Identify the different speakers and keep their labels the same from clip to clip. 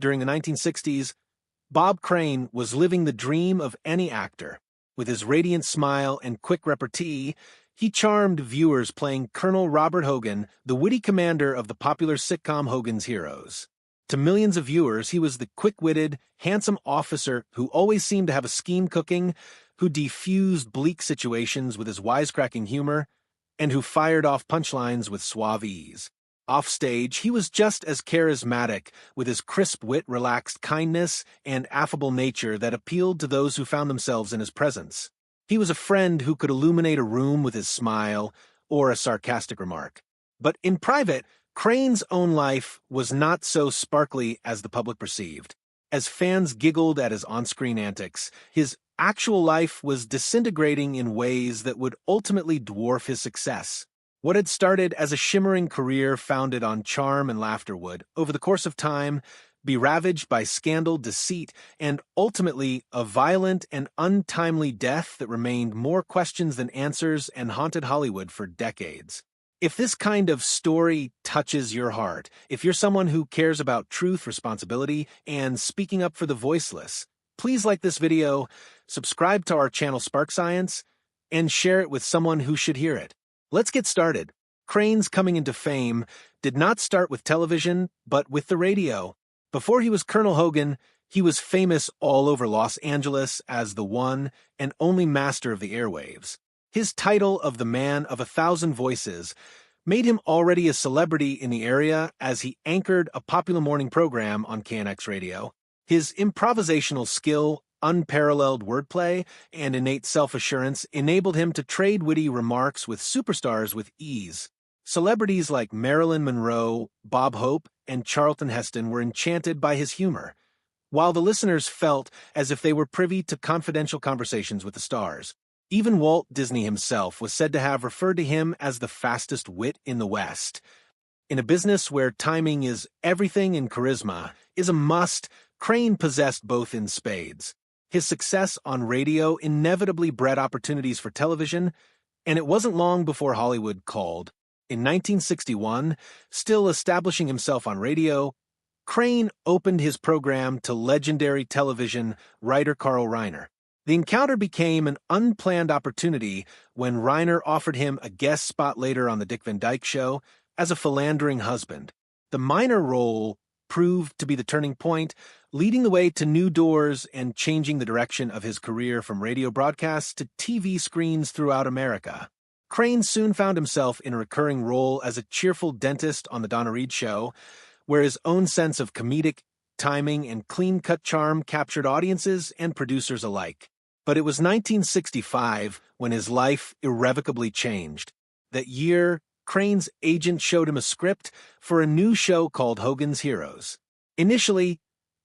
Speaker 1: During the 1960s, Bob Crane was living the dream of any actor. With his radiant smile and quick repartee, he charmed viewers playing Colonel Robert Hogan, the witty commander of the popular sitcom Hogan's Heroes. To millions of viewers, he was the quick-witted, handsome officer who always seemed to have a scheme cooking, who defused bleak situations with his wisecracking humor, and who fired off punchlines with suave ease. Offstage, he was just as charismatic, with his crisp wit, relaxed kindness, and affable nature that appealed to those who found themselves in his presence. He was a friend who could illuminate a room with his smile or a sarcastic remark. But in private, Crane's own life was not so sparkly as the public perceived. As fans giggled at his on-screen antics, his actual life was disintegrating in ways that would ultimately dwarf his success. What had started as a shimmering career founded on charm and laughter would, over the course of time, be ravaged by scandal, deceit, and ultimately a violent and untimely death that remained more questions than answers and haunted Hollywood for decades. If this kind of story touches your heart, if you're someone who cares about truth, responsibility, and speaking up for the voiceless, please like this video, subscribe to our channel Spark Science, and share it with someone who should hear it. Let's get started. Crane's coming into fame did not start with television, but with the radio. Before he was Colonel Hogan, he was famous all over Los Angeles as the one and only master of the airwaves. His title of the Man of 1,000 Voices made him already a celebrity in the area as he anchored a popular morning program on KNX radio. His improvisational skill, unparalleled wordplay, and innate self-assurance enabled him to trade witty remarks with superstars with ease. Celebrities like Marilyn Monroe, Bob Hope, and Charlton Heston were enchanted by his humor, while the listeners felt as if they were privy to confidential conversations with the stars. Even Walt Disney himself was said to have referred to him as the fastest wit in the West. In a business where timing is everything and charisma is a must, Crane possessed both in spades. His success on radio inevitably bred opportunities for television, and it wasn't long before Hollywood called. In 1961, still establishing himself on radio, Crane opened his program to legendary television writer Carl Reiner. The encounter became an unplanned opportunity when Reiner offered him a guest spot later on The Dick Van Dyke Show as a philandering husband. The minor role proved to be the turning point, leading the way to new doors and changing the direction of his career from radio broadcasts to TV screens throughout America. Crane soon found himself in a recurring role as a cheerful dentist on The Donna Reed Show, where his own sense of comedic timing and clean-cut charm captured audiences and producers alike. But it was 1965 when his life irrevocably changed. That year, Crane's agent showed him a script for a new show called Hogan's Heroes. Initially,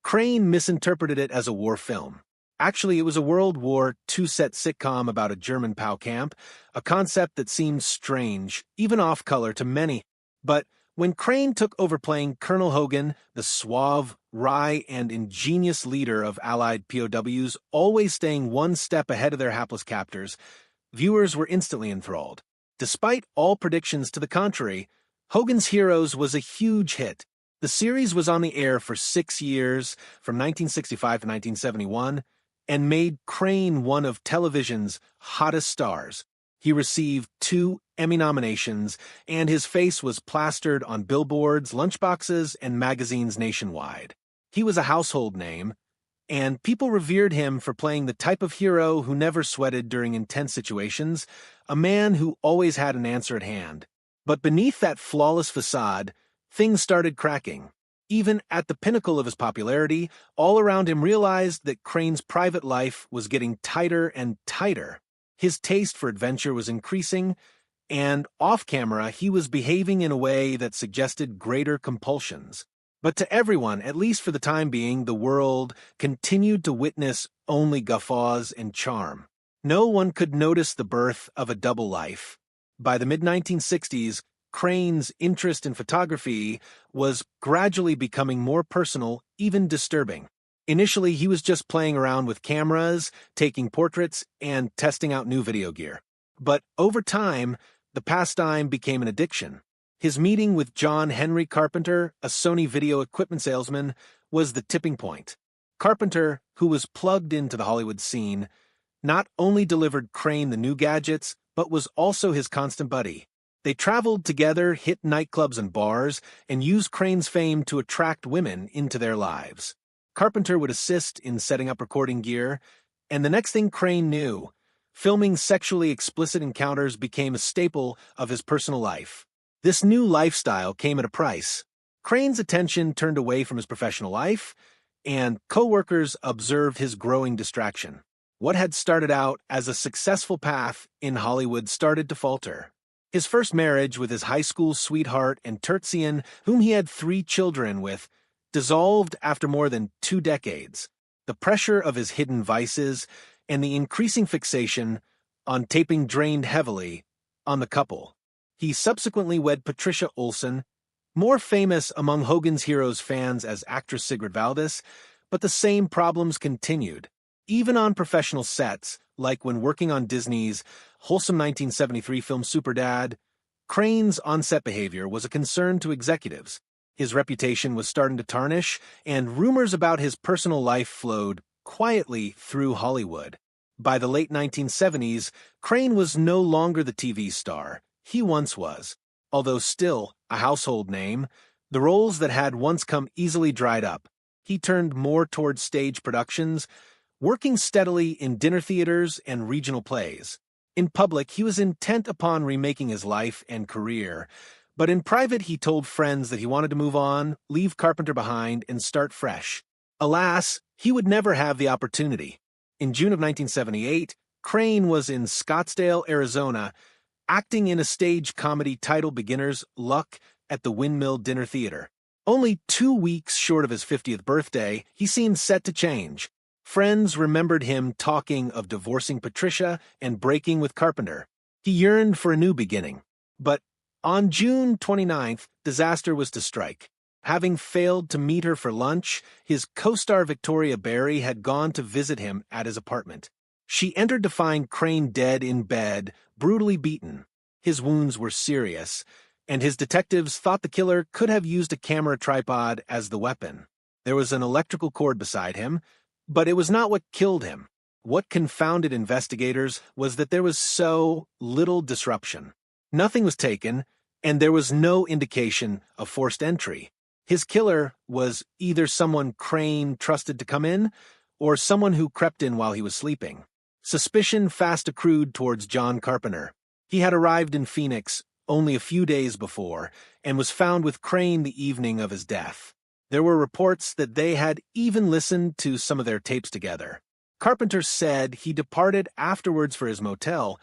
Speaker 1: Crane misinterpreted it as a war film. Actually, it was a World War II-set sitcom about a German POW camp, a concept that seemed strange, even off-color to many. But when Crane took over playing Colonel Hogan, the suave, wry, and ingenious leader of Allied POWs, always staying one step ahead of their hapless captors, viewers were instantly enthralled. Despite all predictions to the contrary, Hogan's Heroes was a huge hit. The series was on the air for 6 years, from 1965 to 1971, and made Crane one of television's hottest stars. He received 2 Emmy nominations, and his face was plastered on billboards, lunchboxes, and magazines nationwide. He was a household name, and people revered him for playing the type of hero who never sweated during intense situations, a man who always had an answer at hand. But beneath that flawless facade, things started cracking. Even at the pinnacle of his popularity, all around him realized that Crane's private life was getting tighter and tighter. His taste for adventure was increasing, and off-camera he was behaving in a way that suggested greater compulsions. But to everyone, at least for the time being, the world continued to witness only guffaws and charm. No one could notice the birth of a double life. By the mid-1960s, Crane's interest in photography was gradually becoming more personal, even disturbing. Initially, he was just playing around with cameras, taking portraits, and testing out new video gear. But over time, the pastime became an addiction. His meeting with John Henry Carpenter, a Sony video equipment salesman, was the tipping point. Carpenter, who was plugged into the Hollywood scene, not only delivered Crane the new gadgets, but was also his constant buddy. They traveled together, hit nightclubs and bars, and used Crane's fame to attract women into their lives. Carpenter would assist in setting up recording gear, and the next thing Crane knew, filming sexually explicit encounters became a staple of his personal life. This new lifestyle came at a price. Crane's attention turned away from his professional life, and co-workers observed his growing distraction. What had started out as a successful path in Hollywood started to falter. His first marriage with his high school sweetheart and Tertian, whom he had 3 children with, dissolved after more than 2 decades. The pressure of his hidden vices and the increasing fixation on taping drained heavily on the couple. He subsequently wed Patricia Olson, more famous among Hogan's Heroes fans as actress Sigrid Valdis, but the same problems continued. Even on professional sets, like when working on Disney's wholesome 1973 film Superdad, Crane's on-set behavior was a concern to executives. His reputation was starting to tarnish, and rumors about his personal life flowed quietly through Hollywood. By the late 1970s, Crane was no longer the TV star he once was. Although still a household name, the roles that had once come easily dried up. He turned more toward stage productions, working steadily in dinner theaters and regional plays. In public, he was intent upon remaking his life and career, but in private he told friends that he wanted to move on, leave Carpenter behind, and start fresh. Alas, he would never have the opportunity. In June of 1978, Crane was in Scottsdale, Arizona, acting in a stage comedy titled Beginner's Luck at the Windmill Dinner Theater. Only 2 weeks short of his 50th birthday, he seemed set to change. Friends remembered him talking of divorcing Patricia and breaking with Carpenter. He yearned for a new beginning. But on June 29th, disaster was to strike. Having failed to meet her for lunch, his co-star Victoria Barry had gone to visit him at his apartment. She entered to find Crane dead in bed, brutally beaten. His wounds were serious, and his detectives thought the killer could have used a camera tripod as the weapon. There was an electrical cord beside him, but it was not what killed him. What confounded investigators was that there was so little disruption. Nothing was taken, and there was no indication of forced entry. His killer was either someone Crane trusted to come in, or someone who crept in while he was sleeping. Suspicion fast accrued towards John Carpenter. He had arrived in Phoenix only a few days before, and was found with Crane the evening of his death. There were reports that they had even listened to some of their tapes together. Carpenter said he departed afterwards for his motel,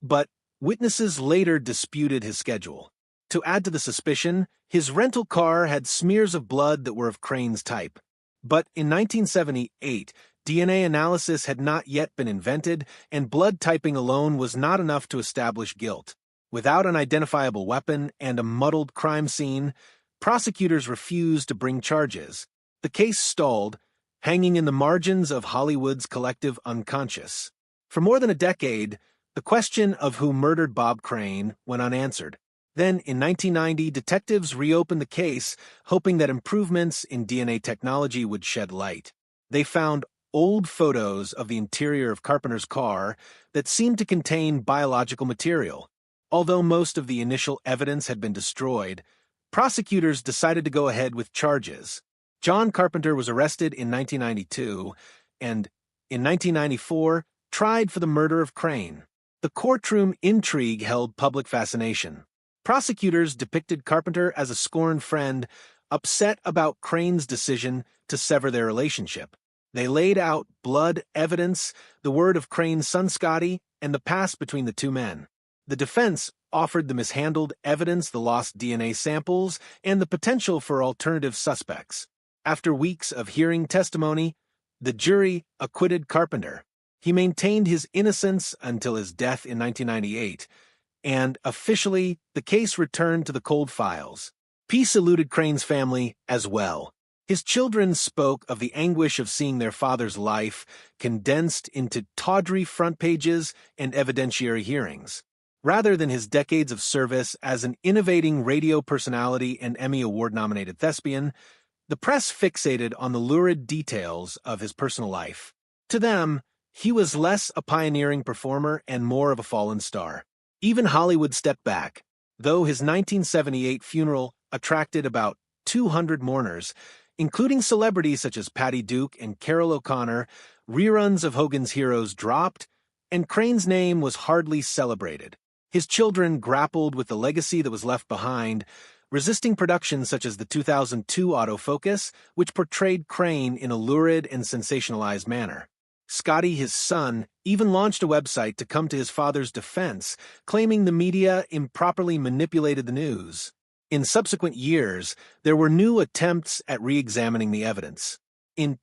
Speaker 1: but witnesses later disputed his schedule. To add to the suspicion, his rental car had smears of blood that were of Crane's type. But in 1978, DNA analysis had not yet been invented, and blood typing alone was not enough to establish guilt. Without an identifiable weapon and a muddled crime scene, prosecutors refused to bring charges. The case stalled, hanging in the margins of Hollywood's collective unconscious. For more than a decade, the question of who murdered Bob Crane went unanswered. Then, in 1990, detectives reopened the case, hoping that improvements in DNA technology would shed light. They found old photos of the interior of Carpenter's car that seemed to contain biological material. Although most of the initial evidence had been destroyed, prosecutors decided to go ahead with charges. John Carpenter was arrested in 1992 and, in 1994, tried for the murder of Crane. The courtroom intrigue held public fascination. Prosecutors depicted Carpenter as a scorned friend, upset about Crane's decision to sever their relationship. They laid out blood evidence, the word of Crane's son Scotty, and the past between the two men. The defense offered the mishandled evidence, the lost DNA samples, and the potential for alternative suspects. After weeks of hearing testimony, the jury acquitted Carpenter. He maintained his innocence until his death in 1998, and officially, the case returned to the cold files. Peace eluded Crane's family as well. His children spoke of the anguish of seeing their father's life condensed into tawdry front pages and evidentiary hearings. Rather than his decades of service as an innovating radio personality and Emmy Award-nominated thespian, The press fixated on the lurid details of his personal life. To them, he was less a pioneering performer and more of a fallen star. Even Hollywood stepped back. Though his 1978 funeral attracted about 200 mourners, including celebrities such as Patty Duke and Carol O'Connor, reruns of Hogan's Heroes dropped, and Crane's name was hardly celebrated. His children grappled with the legacy that was left behind, resisting productions such as the 2002 autofocus, which portrayed Crane in a lurid and sensationalized manner. Scotty, his son, even launched a website to come to his father's defense, claiming the media improperly manipulated the news. In subsequent years, there were new attempts at re-examining the evidence. In